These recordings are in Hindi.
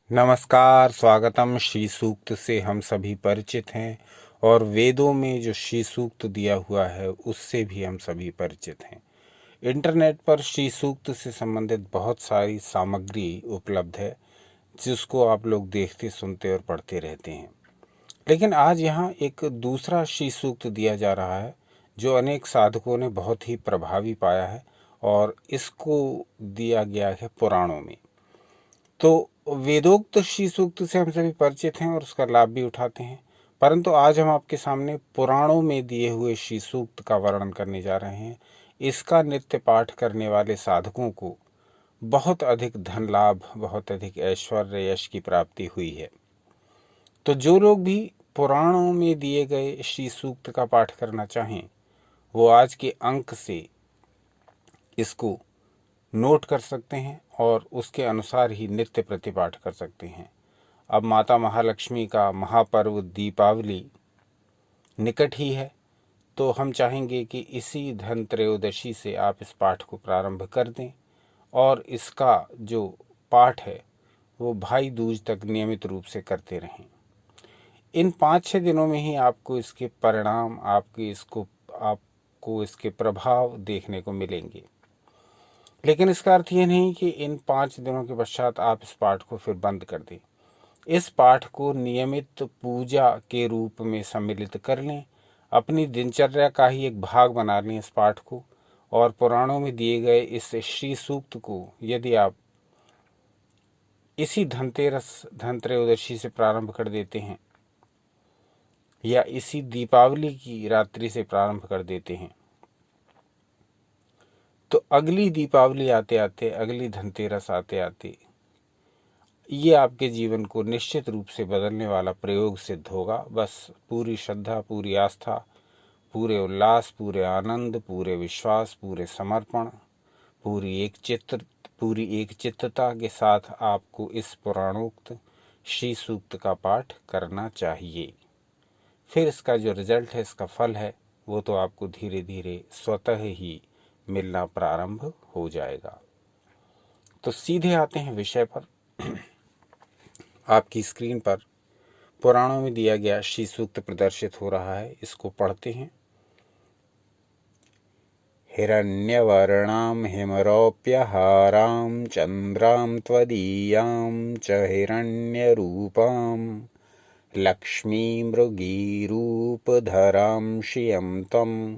नमस्कार, स्वागतम। श्री सूक्त से हम सभी परिचित हैं और वेदों में जो श्री सूक्त दिया हुआ है उससे भी हम सभी परिचित हैं। इंटरनेट पर श्री सूक्त से संबंधित बहुत सारी सामग्री उपलब्ध है जिसको आप लोग देखते, सुनते और पढ़ते रहते हैं। लेकिन आज यहाँ एक दूसरा श्री सूक्त दिया जा रहा है जो अनेक साधकों ने बहुत ही प्रभावी पाया है और इसको दिया गया है पुराणों में। तो वेदोक्त श्री सूक्त से हम सभी परिचित हैं और उसका लाभ भी उठाते हैं, परंतु आज हम आपके सामने पुराणों में दिए हुए श्री सूक्त का वर्णन करने जा रहे हैं। इसका नित्य पाठ करने वाले साधकों को बहुत अधिक धन लाभ, बहुत अधिक ऐश्वर्य, यश की प्राप्ति हुई है। तो जो लोग भी पुराणों में दिए गए श्री सूक्त का पाठ करना चाहें वो आज के अंक से इसको नोट कर सकते हैं और उसके अनुसार ही नित्य प्रतिपाठ कर सकते हैं। अब माता महालक्ष्मी का महापर्व दीपावली निकट ही है, तो हम चाहेंगे कि इसी धन त्रयोदशी से आप इस पाठ को प्रारंभ कर दें और इसका जो पाठ है वो भाई दूज तक नियमित रूप से करते रहें। इन 5-6 दिनों में ही आपको इसके परिणाम, आपको इसके प्रभाव देखने को मिलेंगे। लेकिन इसका अर्थ ये नहीं कि इन 5 दिनों के पश्चात आप इस पाठ को फिर बंद कर दें। इस पाठ को नियमित पूजा के रूप में सम्मिलित कर लें, अपनी दिनचर्या का ही एक भाग बना लें इस पाठ को। और पुराणों में दिए गए इस श्री सूक्त को यदि आप इसी धन त्रयोदशी से प्रारंभ कर देते हैं या इसी दीपावली की रात्रि से प्रारंभ कर देते हैं, तो अगली दीपावली आते आते, अगली धनतेरस आते आते ये आपके जीवन को निश्चित रूप से बदलने वाला प्रयोग सिद्ध होगा। बस पूरी श्रद्धा, पूरी आस्था, पूरे उल्लास, पूरे आनंद, पूरे विश्वास, पूरे समर्पण, पूरी एक चित्तता के साथ आपको इस पुराणोक्त श्री सूक्त का पाठ करना चाहिए। फिर इसका जो रिजल्ट है, इसका फल है, वो तो आपको धीरे धीरे स्वतः ही मिलना प्रारंभ हो जाएगा। तो सीधे आते हैं विषय पर। आपकी स्क्रीन पर पुराणों में दिया गया श्री सूक्त प्रदर्शित हो रहा है, इसको पढ़ते हैं। हिरण्यवर्णां हिमरौप्यहारां चंद्रां त्वदीयां च हिरण्यरूपां लक्ष्मीमृगीरूपधरां श्रियं त्वं।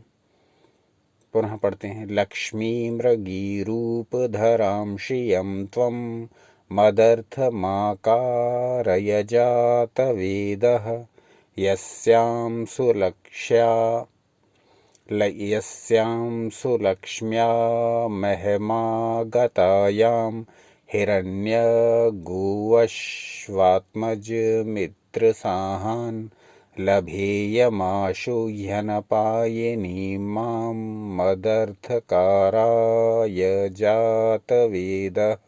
पुनः पढ़ते हैं। लक्ष्मीमृगीरूपधरां श्रियं त्वं मदर्थमाकारय जातवेदः यस्यां सुलक्ष्म्या महिमागतायां हिरण्यगोवश्वात्मजमित्रसाहान् लभेयमाशु ह्यनपायिनी मां मदर्थकाराय जातवेदः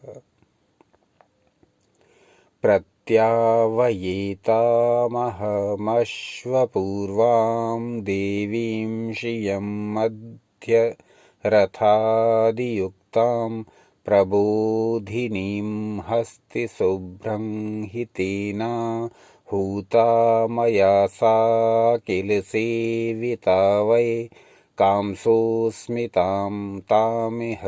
प्रत्यावयेतामहमश्वपूर्वां देवीं श्रियं मध्यरथादियुक्तां प्रबोधिनीं हस्तिशुभ्रं हितेना हूता मया सा किल सेविता वै कांसोऽस्मितां तामिह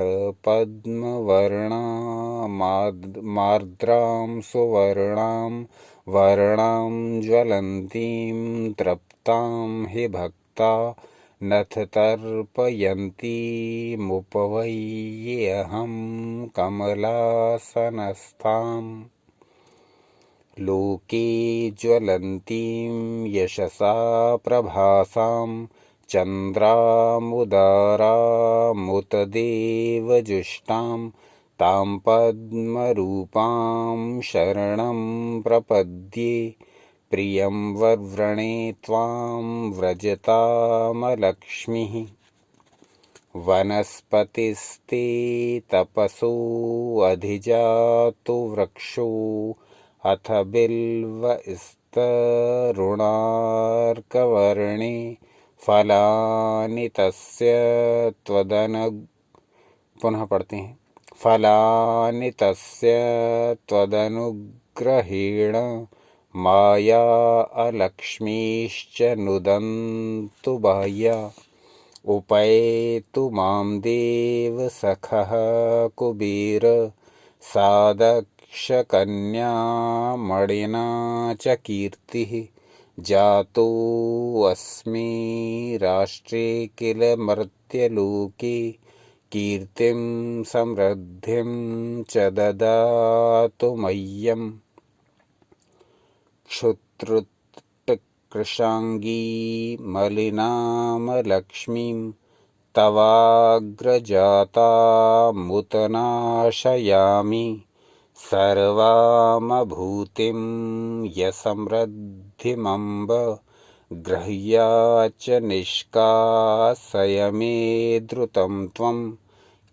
पद्मवर्णामार्द्रां सुवर्णां वर्णां ज्वलन्तीं तृप्तां हि भक्ता नथ तर्पयन्तीमुपवय्येऽहं कमलासनस्थाम् लोके ज्वलन्तीं यशसा प्रभासां चन्द्रामुदारामुत देवजुष्टां तां पद्मरूपां शरणं प्रपद्ये प्रियं वव्रणे त्वां व्रजतामलक्ष्मीः वनस्पतिस्ते तपसो अधिजातो वृक्षो अथ बिल्वस्तरुणार्कवर्णे फलानि तस्य पुनः पढ़ते हैं। फलानि तस्य त्वदनुग्रहाणां मदनुग्रहेण माया अलक्ष्मीश्च नुदन्तु बाह्या उपैतु मां देव सखः कुबेर सादक्षकन्या मणिना च कीर्तिः जातोऽस्मि राष्ट्रे किल मर्त्यलोके कीर्तिं समृद्धिं च ददातु मह्यम् क्षुत्रुत्कृशाङ्गी मलिनामलक्ष्मीं तवाग्रजातामुत नाशयामि सर्वामभूतिं यसमृद्धिमम्ब गृह्या च निष्कासय मे द्रुतं त्वं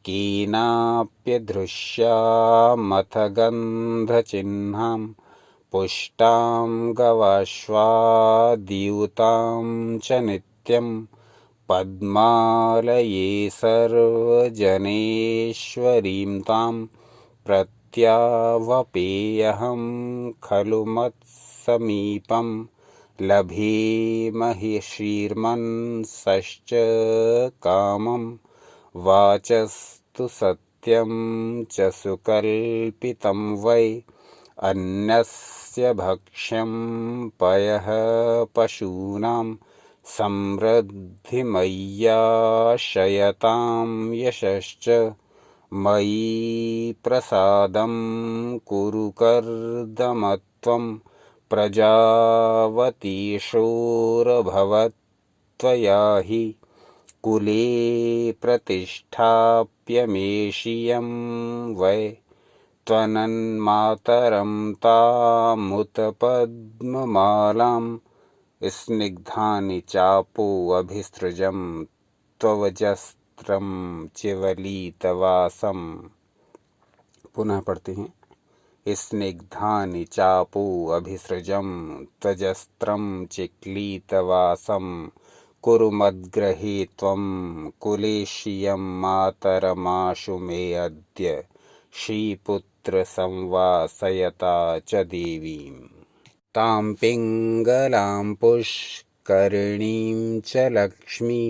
केनाप्यदृश्यामथ गन्धचिह्नां पुष्टां गवाश्वादियुतां च नित्यं पद्मालये सर्वजनेश्वरीं तां प्रत्यावपेयहं खलु मत्समीपं लभेमहि श्रीर्मनसश्च कामं वाचस्तु सत्यं च सुकल्पितं वै अन्यस्य भक्ष्यं पयः पशूनां समृद्धिमय्याशयतां यशश्च मयि प्रसादं कुरु कर्दमत्वं प्रजावतीशोरभवत्वया हि कुले प्रतिष्ठाप्यमेषियं वै त्वनन्मातरं तामुत पद्ममालां स्निग्धानि चापोऽभिसृजं त्ववजस्त्रं चिवलितवासं। पुनः पढ़ते हैं। स्निग्धानि चापोऽभिसृजं त्वजस्त्रं चिक्लितवासं कुरु मद्गृहे त्वं कुलेशियं मातरमाशु मे अद्य श्रीपुत्र संवासयता च देवीं तां पिङ्गलां पुष्करिणीं च लक्ष्मी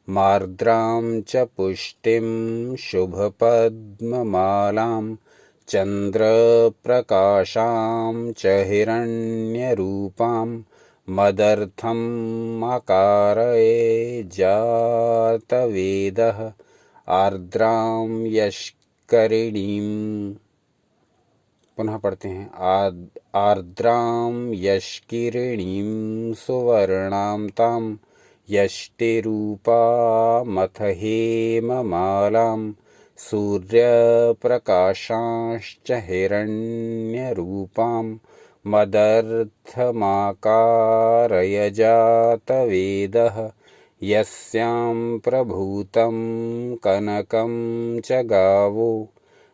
मार्द्रां च पुष्टिं शुभपद्ममालां चन्द्रप्रकाशां च हिरण्यरूपां मदर्थम् अकारये जातवेदः आर्द्रां यष्करिणीं। पुनः पढ़ते हैं। आर्द्रां यष्किरिणीं सुवर्णां तां यष्टिरूपामथ हेममालां सूर्यप्रकाशांश्च हिरण्यरूपां मदर्थमाकारय जातवेदः यस्यां प्रभूतं कनकं च गावो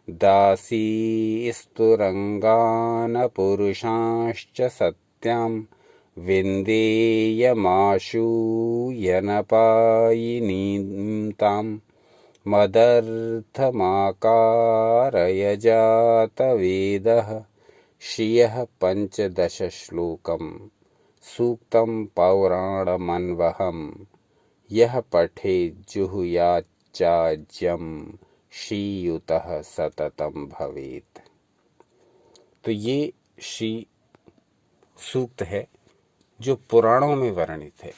दासीस्तुरङ्गानपुरुषांश्च सत्यां विन्देयमाशूयनपायिनीं तां मदर्थमाकारय जातवेदः श्रियः पंचदश श्लोकम सूक्तं पौराणमन्वहम् यः पठे जुहुयाच्चाज्यं श्रीयुतः सततं भवेत्। तो ये श्री सूक्त है जो पुराणों में वर्णित है।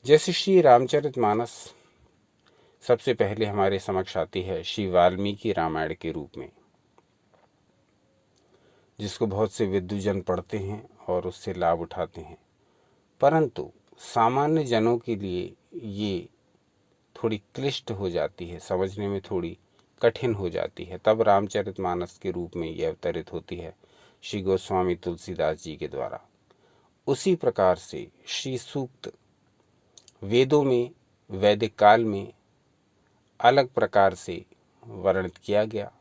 जैसे श्री रामचरितमानस सबसे पहले हमारे समक्ष आती है श्री वाल्मीकि रामायण के रूप में, जिसको बहुत से विद्वजन पढ़ते हैं और उससे लाभ उठाते हैं, परंतु सामान्य जनों के लिए ये थोड़ी क्लिष्ट हो जाती है, समझने में थोड़ी कठिन हो जाती है। तब रामचरितमानस के रूप में ये अवतरित होती है श्री गोस्वामी तुलसीदास जी के द्वारा। उसी प्रकार से श्री सूक्त वेदों में वैदिक काल में अलग प्रकार से वर्णित किया गया।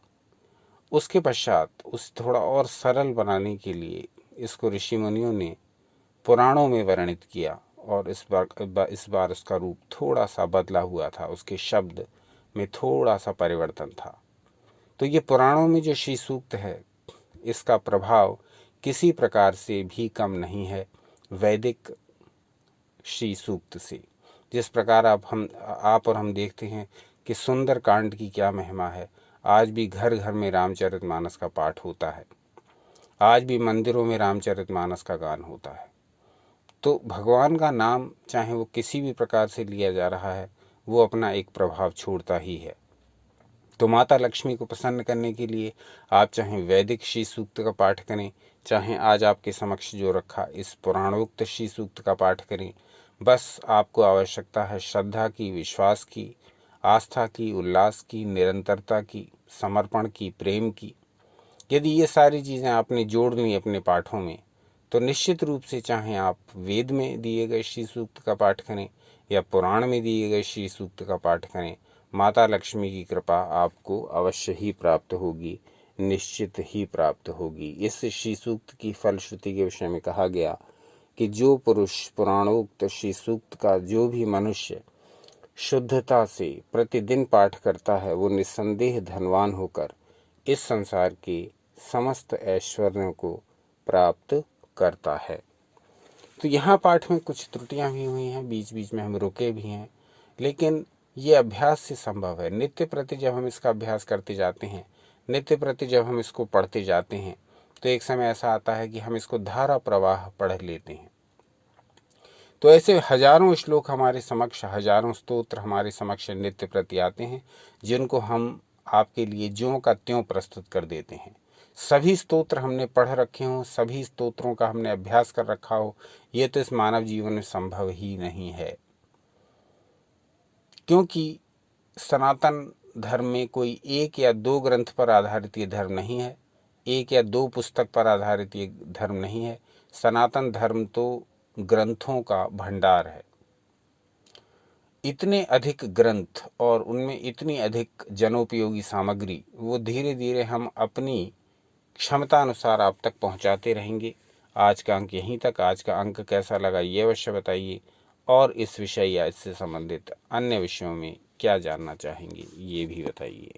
उसके पश्चात उसे थोड़ा और सरल बनाने के लिए इसको ऋषि मुनियों ने पुराणों में वर्णित किया और इस बार उसका रूप थोड़ा सा बदला हुआ था, उसके शब्द में थोड़ा सा परिवर्तन था। तो ये पुराणों में जो श्री सूक्त है इसका प्रभाव किसी प्रकार से भी कम नहीं है वैदिक श्री सूक्त से। जिस प्रकार आप और हम देखते हैं कि सुंदर कांड की क्या महिमा है। आज भी घर घर में रामचरितमानस का पाठ होता है, आज भी मंदिरों में रामचरितमानस का गान होता है। तो भगवान का नाम चाहे वो किसी भी प्रकार से लिया जा रहा है, वो अपना एक प्रभाव छोड़ता ही है। तो माता लक्ष्मी को प्रसन्न करने के लिए आप चाहे वैदिक श्री सूक्त का पाठ करें, चाहे आज आपके समक्ष जो रखा इस पुराणोक्त श्री सूक्त का पाठ करें। बस आपको आवश्यकता है श्रद्धा की, विश्वास की, आस्था की, उल्लास की, निरंतरता की, समर्पण की, प्रेम की। यदि ये सारी चीज़ें आपने जोड़ ली अपने पाठों में, तो निश्चित रूप से चाहे आप वेद में दिए गए श्री सूक्त का पाठ करें या पुराण में दिए गए श्री सूक्त का पाठ करें, माता लक्ष्मी की कृपा आपको अवश्य ही प्राप्त होगी, निश्चित ही प्राप्त होगी। इस श्री सूक्त की फलश्रुति के विषय में कहा गया कि जो पुरुष पुराणोक्त श्री सूक्त का जो भी मनुष्य शुद्धता से प्रतिदिन पाठ करता है, वो निस्संदेह धनवान होकर इस संसार के समस्त ऐश्वर्यों को प्राप्त करता है। तो यहाँ पाठ में कुछ त्रुटियां भी हुई हैं, बीच बीच में हम रुके भी हैं, लेकिन ये अभ्यास से संभव है। नित्य प्रति जब हम इसका अभ्यास करते जाते हैं, नित्य प्रति जब हम इसको पढ़ते जाते हैं, तो एक समय ऐसा आता है कि हम इसको धारा प्रवाह पढ़ लेते हैं। तो ऐसे हजारों श्लोक हमारे समक्ष, हजारों स्तोत्र हमारे समक्ष नित्य प्रति आते हैं, जिनको हम आपके लिए ज्यों का त्यों प्रस्तुत कर देते हैं। सभी स्तोत्र हमने पढ़ रखे हों, सभी स्तोत्रों का हमने अभ्यास कर रखा हो, ये तो इस मानव जीवन में संभव ही नहीं है। क्योंकि सनातन धर्म में कोई एक या दो ग्रंथ पर आधारित ये धर्म नहीं है, एक या दो पुस्तक पर आधारित ये धर्म नहीं है। सनातन धर्म तो ग्रंथों का भंडार है। इतने अधिक ग्रंथ और उनमें इतनी अधिक जनोपयोगी सामग्री, वो धीरे धीरे हम अपनी क्षमता अनुसार आप तक पहुंचाते रहेंगे। आज का अंक यहीं तक। आज का अंक कैसा लगा ये अवश्य बताइए, और इस विषय या इससे संबंधित अन्य विषयों में क्या जानना चाहेंगे ये भी बताइए।